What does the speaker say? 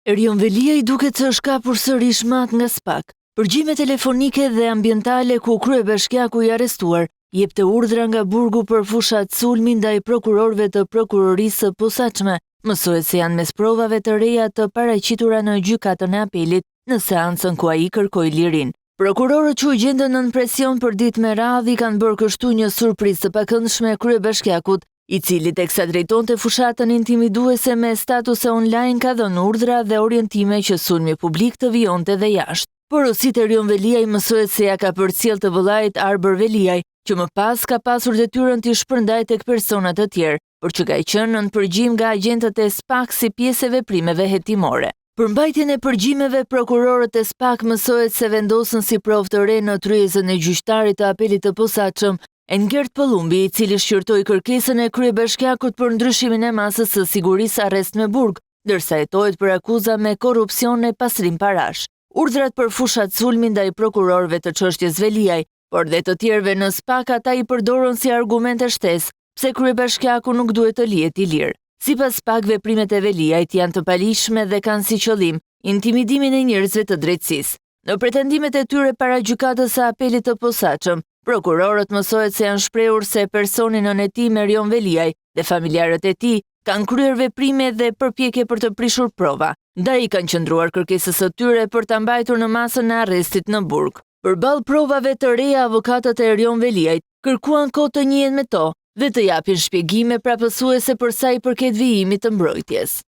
Erion Velia I duket se është kapur sërish mat nga SPAK. Përgjime telefonike dhe ambientale ku kryebashkiaku I arrestuar jepte urdhra nga burgu për fushat sulmi ndaj prokurorëve të prokurorisë së posaçme. Mësohet se janë mes provave të reja të paraqitura në gjykatën e apelit në seancën ku ai kërkoi lirin. Prokurorët që u gjendën nën presion për ditë me radhë I kanë bërë kështu një surprizë të pakëndshme kryebashkiakut, I cili teksa drejtonte fushatën intimiduese me statuse online ka dhënë urdhra dhe orientime që sulmi publik të vijonte dhe jashtë. Porosit e Erion Veliaj mësohet se ja ka përcjell të vëllait Arber Veliaj, që më pas ka pasur detyrën t'i shpërndajë tek persona të tjerë, por që ka qenë nën përgjim nga agjentët e SPAK si pjesë e veprimeve hetimore. Për mbajtjen e përgjimeve, prokurorët e SPAK mësohet se vendosën si provë të re në tryezën e gjyqtarit të apelit të posaçëm, Engert Pëllumbi, I cili shqyrtoi kërkesën e kryebashkiakut për ndryshimin e masës së sigurisë arrest me burg, ndërsa hetohet për akuza me korrupsion e pasrim parash. Urdhrat për fushat sulmi ndaj prokurorëve të çështjes Veliaj, por dhe të tjerëve në SPAK ata I përdorën si argumente shtesë, pse kryebashkiaku nuk duhet të lihet I lirë. Sipas SPAK, veprimet e Veliajt janë të palishme dhe kanë si qëllim intimidimin e njerëzve të drejtësisë. Në pretendimet e tyre para gjykatës së apelit të posaçëm, prokurorët mësohet se janë shprehur se personi nën hetim Erion Veliaj dhe familjarët e tij kanë kryer veprime dhe përpjekje për të prishur prova. Ndaj I kanë qëndruar kërkesës së tyre për ta mbajtur në masën e arrestit në burg. Përballë provave të reja, avokatët e Erion Veliajt kërkuan kohë të njihen me to dhe të japin shpjegime prapësuese për sa I përket vijimit të mbrojtjes.